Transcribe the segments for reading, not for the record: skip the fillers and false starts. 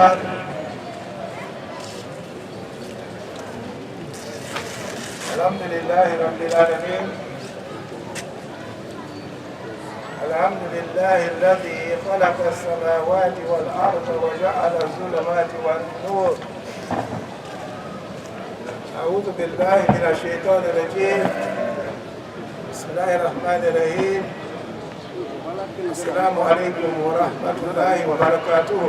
أكبر الحمد لله رب العالمين الحمد لله الذي خلق السماوات والأرض وجعل الظلمات والنور أعوذ بالله من الشيطان الرجيم بسم الله الرحمن الرحيم السلام عليكم ورحمة الله وبركاته.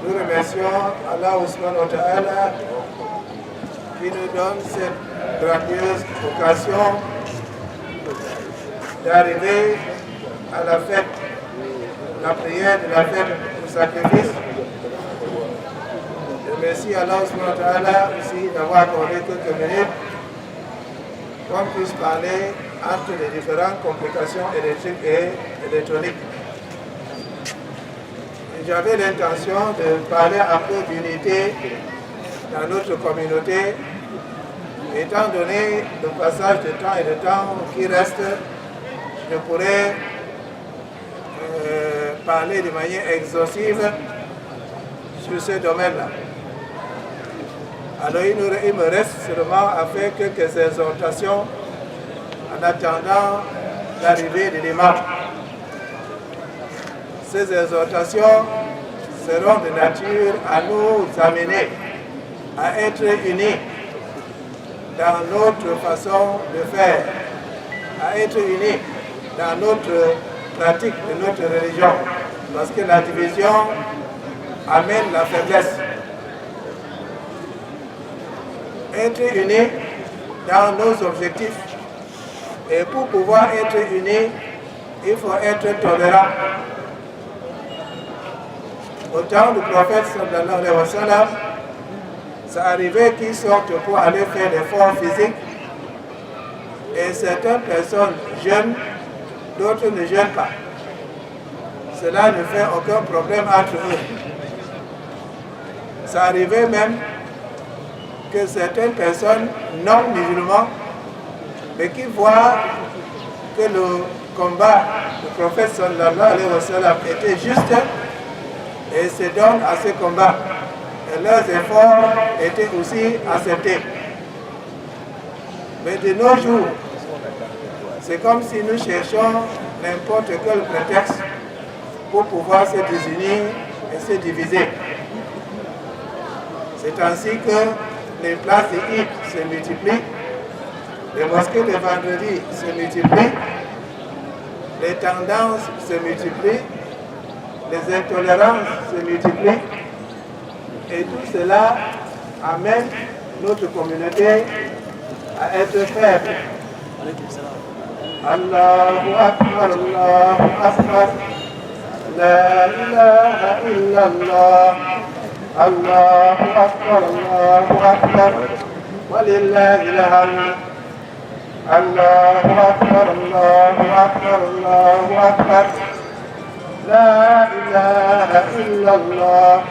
Nous remercions Allah subhanahu wa ta'ala qui nous donne cette grandieuse occasion d'arriver à la fête, la prière de la fête du sacrifice. Je remercie Allah subhanahu wa ta'ala aussi d'avoir accordé quelques minutes qu'on puisse parler entre les différentes complications électriques et électroniques. J'avais l'intention de parler un peu d'unité dans notre communauté, étant donné le passage de temps et de temps qui reste, je pourrais parler de manière exhaustive sur ce domaine-là. Alors il me reste seulement à faire quelques exhortations en attendant l'arrivée de l'imam. Ces exhortations seront de nature à nous amener à être unis dans notre façon de faire, à être unis dans notre pratique de notre religion, parce que la division amène la faiblesse. Être unis dans nos objectifs, et pour pouvoir être unis, il faut être tolérant. Au temps du prophète sallallahu alayhi wa sallam, ça arrivait qu'ils sortent pour aller faire des efforts physiques, et certaines personnes jeûnent, d'autres ne jeûnent pas. Cela ne fait aucun problème entre eux. Ça arrivait même que certaines personnes non musulmanes, mais qui voient que le combat du prophète sallallahu alayhi wa sallam était juste, et se donnent à ce combat. Et leurs efforts étaient aussi acceptés. Mais de nos jours, c'est comme si nous cherchions n'importe quel prétexte pour pouvoir se désunir et se diviser. C'est ainsi que les places d'Eid se multiplient, les mosquées de vendredi se multiplient, les tendances se multiplient, les intolérances se multiplient, et tout cela amène notre communauté à être faible. Allahu Akbar, Allahu Akbar, la ilaha illallah, Allahu Akbar, Allahu Akbar, walillahi alhamd. Allahu Akbar, Allahu Akbar, Allahu Akbar, la ilaha illallah,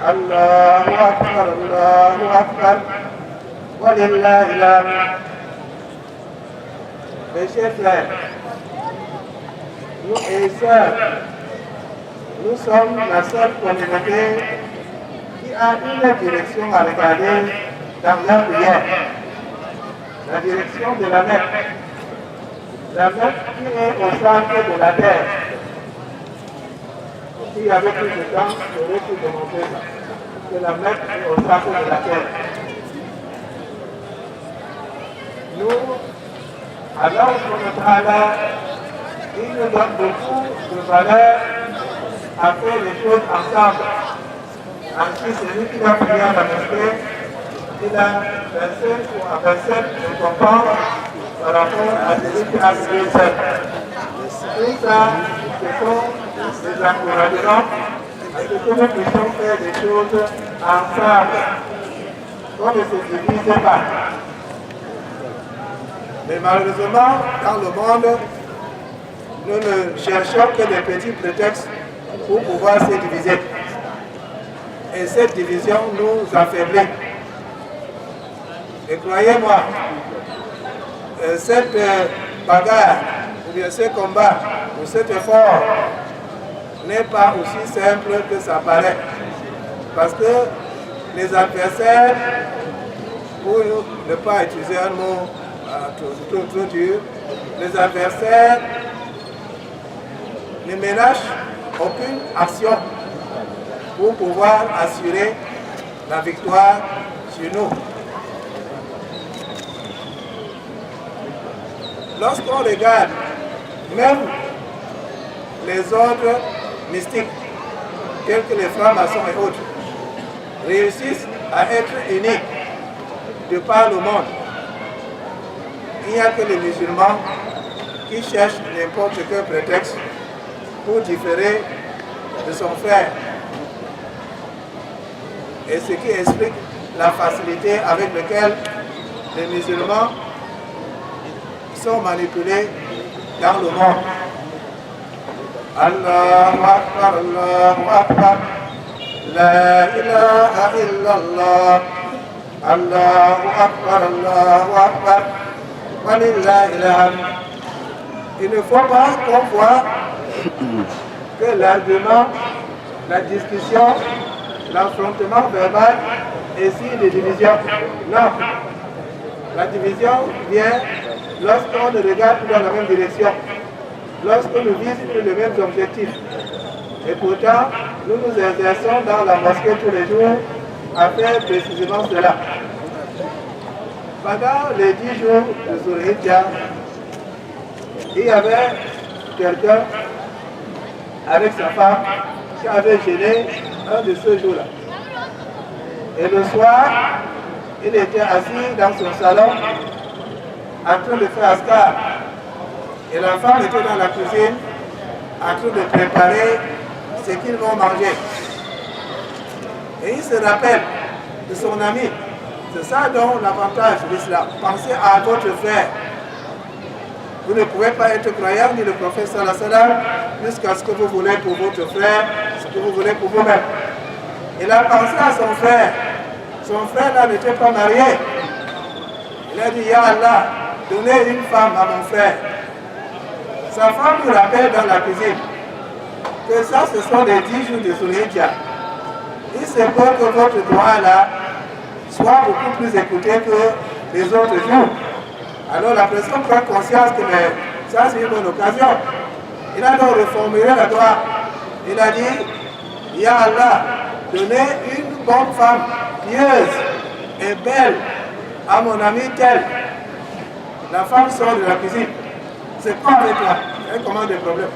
Allahu Akbar, Allahu Akbar, walillahi alhamd. Mes chers frères, nous et sœurs, nous sommes la seule communauté qui a une direction à regarder dans la prière. La direction de la Mecque. La Mecque qui est au centre de la terre. S'il y avait plus de temps, j'aurais pu démontrer ça. Que la Mecque est au centre de la terre. Nous, Allah subhanahu wa ta'ala, il nous donne beaucoup de valeur à faire les choses ensemble. Ainsi, celui qui va prier à la mosquée, il a 25 ou à 27 récompenses par rapport à celui qui a prié seul. Tout ça, ce sont des encouragements à ce que nous puissions faire des choses ensemble, qu'on ne se divise pas. Mais malheureusement, dans le monde, nous ne cherchons que des petits prétextes pour pouvoir se diviser. Et cette division nous affaiblit. Et croyez-moi, cette bagarre, ou bien ce combat, ou cet effort, n'est pas aussi simple que ça paraît. Parce que les adversaires, pour ne pas utiliser un mot trop dur, les adversaires ne ménagent aucune action pour pouvoir assurer la victoire sur nous. Lorsqu'on regarde même les ordres mystiques, tels que les francs-maçons et autres, réussissent à être unis de par le monde. Il n'y a que les musulmans qui cherchent n'importe quel prétexte pour différer de son frère. Et ce qui explique la facilité avec laquelle les musulmans sont manipulés dans le monde. Allahu Akbar, Allahu Akbar, La ilaha illallah, Allahu Akbar, Allahu Akbar, Walillahi alhamd. Il ne faut pas qu'on voit que l'argument, la discussion, l'affrontement verbal est signe de division. Non. La division vient lorsqu'on ne regarde plus dans la même direction, lorsqu'on ne vise plus les mêmes objectifs. Et pourtant, nous nous exerçons dans la mosquée tous les jours à faire précisément cela. Pendant les 10 jours de Zulhijjah, il y avait quelqu'un avec sa femme qui avait gêné un de ce jour-là. Et le soir, il était assis dans son salon en train de faire askar. Et la femme était dans la cuisine en train de préparer ce qu'ils vont manger. Et il se rappelle de son ami. C'est ça donc l'avantage de l'islam. Pensez à votre frère. Vous ne pouvez pas être croyant, dit le prophète sallallahu alayhi wa sallam, jusqu'à ce que vous voulez pour votre frère, ce que vous voulez pour vous-même. Il a pensé à son frère. Son frère là n'était pas marié. Il a dit, Ya Allah, donnez une femme à mon frère. Sa femme lui rappelle dans la cuisine que ça, ce sont les 10 jours de Zulhijjah. Il se peut que votre droit là soit beaucoup plus écouté que les autres jours. Alors la personne prend conscience que ça c'est une bonne occasion. Il a donc reformulé la droit. Il a dit, Ya Allah, donnez une bonne femme, pieuse et belle à mon ami tel. La femme sort de la cuisine. C'est quoi avec toi? Elle commande des problèmes.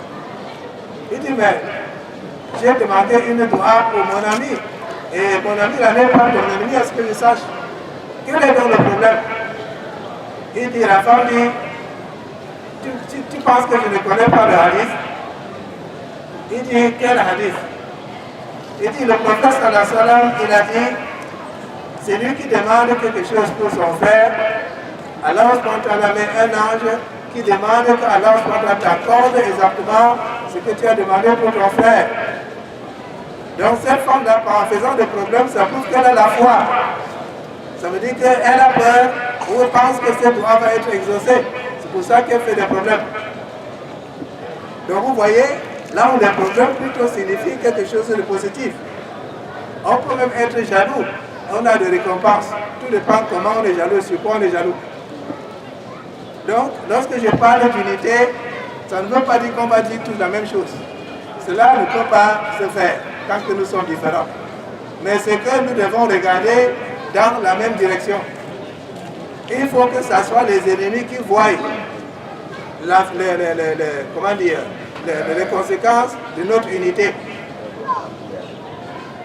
Il dit, mais j'ai demandé une doua pour mon ami. Et mon ami là n'est pas ton ennemi, est-ce que je sache? Quel est donc le problème? Il dit, la femme dit, tu penses que je ne connais pas le hadith? Il dit, quel hadith? Il dit, le prophète sallallahu alayhi wa sallam, il a dit, c'est lui qui demande quelque chose pour son frère. Allah spontanément met un ange qui demande que Allah spontanément t'accorde exactement ce que tu as demandé pour ton frère. Donc cette femme-là, en faisant des problèmes, ça prouve qu'elle a la foi. Ça veut dire qu'elle a peur ou pense que cette loi va être exaucée. C'est pour ça qu'elle fait des problèmes. Donc vous voyez, là où les problèmes plutôt signifient quelque chose de positif. On peut même être jaloux. On a des récompenses. Tout dépend comment on est jaloux, sur quoi on est jaloux. Donc, lorsque je parle d'unité, ça ne veut pas dire qu'on va dire tous la même chose. Cela ne peut pas se faire quand nous sommes différents. Mais c'est que nous devons regarder dans la même direction. Il faut que ce soit les ennemis qui voient les conséquences de notre unité.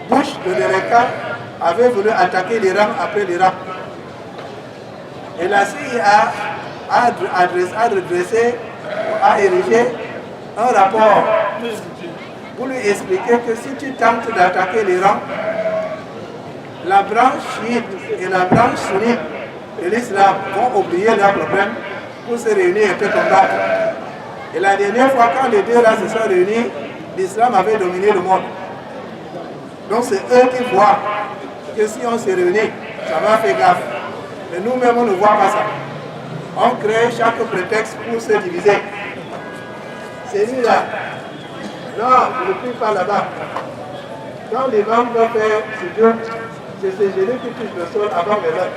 Bush de l'Amérique avait voulu attaquer l'Iran après l'Irak. Et la CIA a érigé un rapport pour lui expliquer que si tu tentes d'attaquer l'Iran, la branche chiite et la branche sunnite de l'islam vont oublier leurs problèmes pour se réunir et te combattre. Et la dernière fois, quand les deux là se sont réunis, l'islam avait dominé le monde. Donc c'est eux qui voient que si on se réunit, ça va faire gaffe. Mais nous-mêmes, on ne voit pas ça. On crée chaque prétexte pour se diviser. C'est lui là. Non, je ne prie pas là-bas. Quand l'imam va faire sujoud, c'est ces genoux qui touchent le sol avant les mains.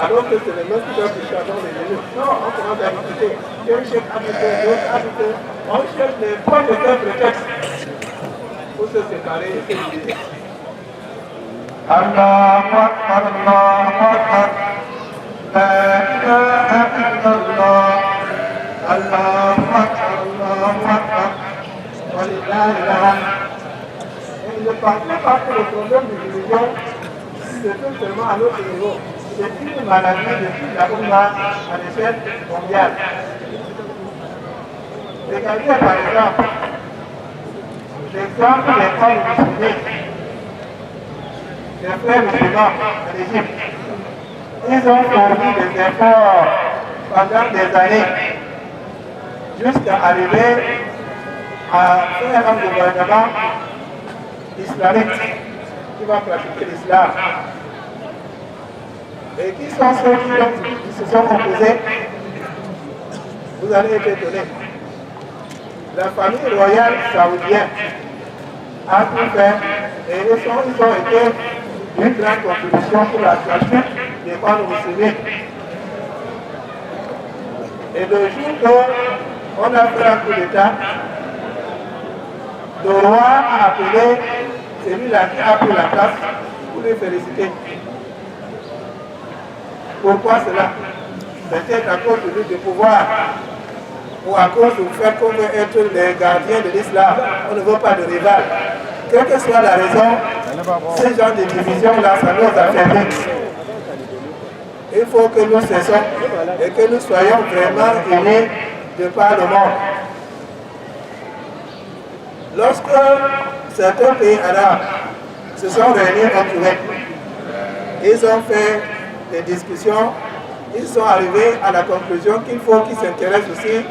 Alors que c'est les mains qui doivent toucher avant les genoux. Non, on commence à discuter. Quel chef habité, d'autres habités. On cherche les points de quel prétexte pour se séparer et se diviser. Allahu Akbar, Allahu Akbar. La ilaha illallah. Allahu Akbar, Allahu Akbar. Wa lillahi alhamd. Et il ne parle pas que le problème de division se trouve seulement à notre niveau. C'est une maladie depuis la Oumma à l'échelle mondiale. Regardez par exemple l'exemple des frères musulmans. Les frères musulmans en Égypte. Ils ont fourni des efforts pendant des années jusqu'à arriver à faire un gouvernement islamique qui va pratiquer l'islam. Et qui sont ceux qui se sont opposés? Vous allez être étonnés. La famille royale saoudienne a tout fait et ils ont été une grande contribution pour la pratique des bandes musulmans. Et le jour où on a fait un coup d'État, le roi a appelé celui-là qui a pris la place pour les féliciter. Pourquoi cela? Peut-être à cause du pouvoir ou à cause du fait qu'on veut être les gardiens de l'islam. On ne veut pas de rival. Quelle que soit la raison, ce genre de division-là, ça nous affaiblit. Il faut que nous cessions et que nous soyons vraiment unis de par le monde. Lorsque certains pays arabes se sont réunis au Koweït, ils ont fait des discussions, ils sont arrivés à la conclusion qu'il faut qu'ils s'intéressent aussi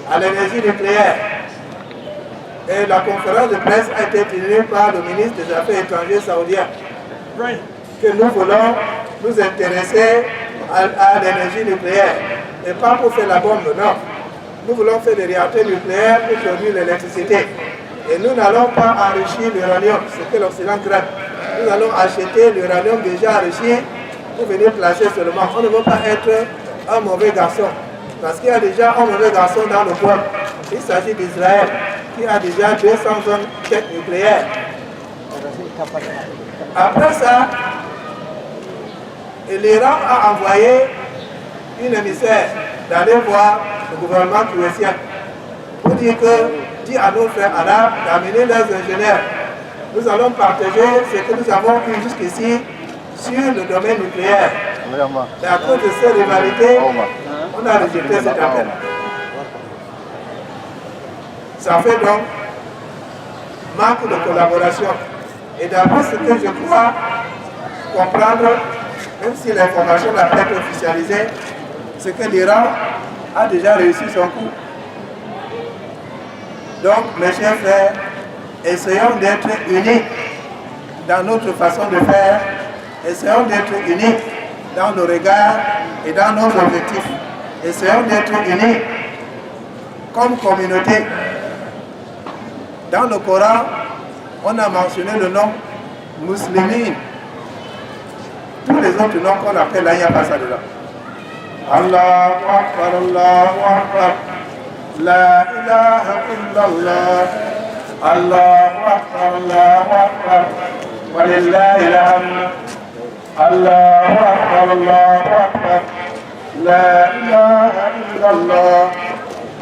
à l'énergie nucléaire. Et la conférence de presse a été tenue par le ministre des Affaires étrangères saoudien. Que nous voulons nous intéresser à l'énergie nucléaire. Et pas pour faire la bombe, non. Nous voulons faire des réacteurs nucléaires pour produire l'électricité. Et nous n'allons pas enrichir l'uranium, ce que l'Occident craint. Nous allons acheter l'uranium déjà enrichi pour venir placer seulement. On ne veut pas être un mauvais garçon. Parce qu'il y a déjà un mauvais garçon dans le peuple. Il s'agit d'Israël, qui a déjà 200 zones nucléaires. Après ça, l'Iran a envoyé une émissaire d'aller voir le gouvernement tunisien pour dire à nos frères arabes d'amener leurs ingénieurs. Nous allons partager ce que nous avons eu jusqu'ici sur le domaine nucléaire. Et à cause de ces rivalités, on a rejeté cet appel. Ça fait donc manque de collaboration. Et d'après ce que je crois comprendre, même si l'information n'a pas été officialisée, c'est que l'Iran a déjà réussi son coup. Donc, mes chers frères, essayons d'être unis dans notre façon de faire, essayons d'être unis dans le regard et dans nos objectifs. Essayons d'être unis comme communauté. Dans le Coran, on a mentionné le nom musulmane. Tous les autres noms qu'on appelle là, il n'y a pas ça dedans. Allahu Akbar, Allahu Akbar. La ilaha illallah. Allahu Akbar, Allahu Akbar. Wa lillahi alhamd. Allahu Akbar, Allahu Akbar. La ilaha illallah.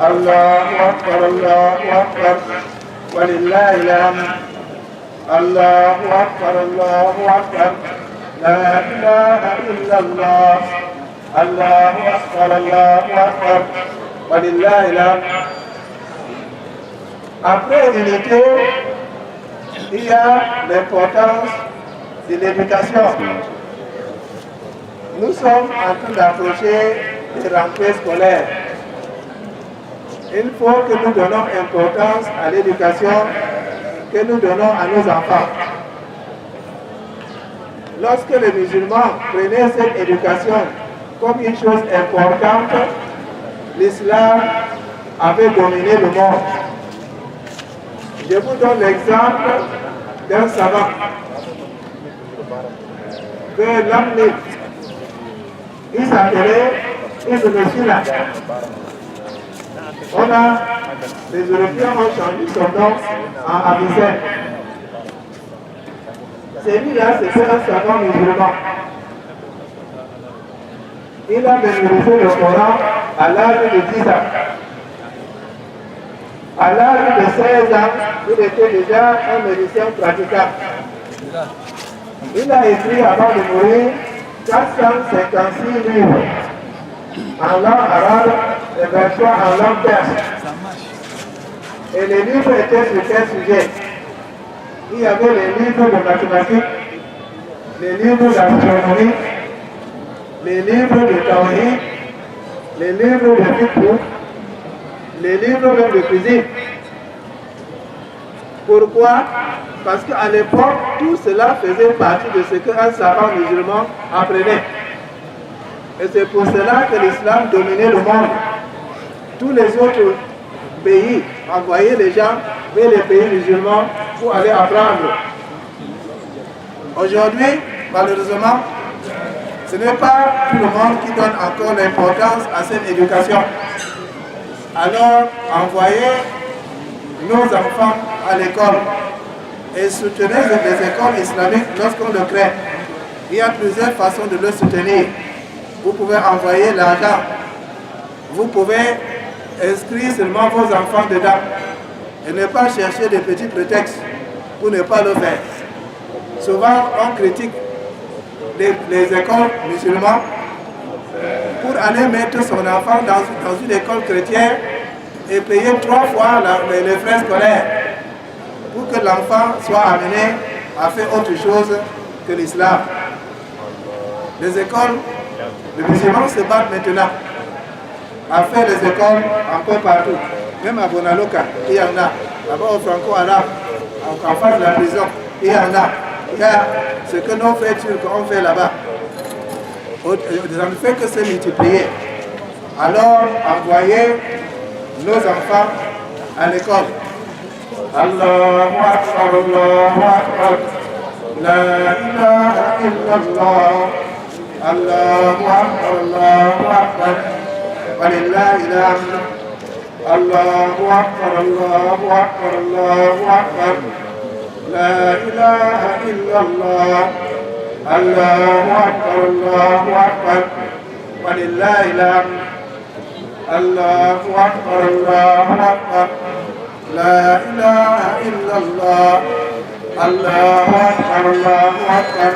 Allahu Akbar, Allahu Akbar. Wa lillahi alhamd. Allahu Akbar, Allahu Akbar. La ilaha illallah. Allahu Akbar, Allahu Akbar. Wa lillahi alhamd. Après l'unité, il y a l'importance de l'éducation. Nous sommes en train d'approcher les rentrées scolaires. Il faut que nous donnons importance à l'éducation que nous donnons à nos enfants. Lorsque les musulmans prenaient cette éducation comme une chose importante, l'islam avait dominé le monde. Je vous donne l'exemple d'un savant de l'Amérique. Il s'appelait Ibn Sina. Les Européens ont changé son nom en Avicenne. Celui-là, c'était un savant musulman. Il a mémorisé le Coran à l'âge de 10 ans. À l'âge de 16 ans, il était déjà un médecin pratiquant. Il a écrit avant de mourir 456 livres en langue arabe et 23 en langue perse. Et les livres étaient sur quel sujet? Il y avait les livres de mathématiques, les livres d'astronomie, les livres de théorie, les livres de fiqh, les livres même de cuisine. Pourquoi? Parce qu'à l'époque, tout cela faisait partie de ce qu'un savant musulman apprenait. Et c'est pour cela que l'islam dominait le monde. Tous les autres pays envoyaient les gens vers les pays musulmans pour aller apprendre. Aujourd'hui, malheureusement, ce n'est pas tout le monde qui donne encore l'importance à cette éducation. Alors, envoyez nos enfants à l'école et soutenez les écoles islamiques lorsqu'on le crée. Il y a plusieurs façons de le soutenir. Vous pouvez envoyer l'argent. Vous pouvez inscrire seulement vos enfants dedans et ne pas chercher des petits prétextes pour ne pas le faire. Souvent, on critique les écoles musulmanes pour aller mettre son enfant dans une école chrétienne et payer 3 fois les frais scolaires pour que l'enfant soit amené à faire autre chose que l'islam. Les écoles, les musulmans se battent maintenant à faire les écoles un peu partout. Même à Bonaloka, il y en a. Là-bas au Franco-Arabe, en face de la prison, il y en a. Il y a ce que nos frères turcs ont fait là-bas. Ça ne fait que se multiplier. Alors, envoyez nos enfants à l'école. Allahu Akbar, Allahu Akbar, la ilaha illallah, Allahu Akbar, Allahu Akbar, walillahi alhamd, Allahu Akbar, Allahu Akbar, Allahu Akbar, la ilaha illallah, Allahu Akbar, Allahu Akbar, walillahi alhamd, Allahu Akbar, Allahu Akbar, la ilaha illallah, Allahu Akbar, Allahu Akbar.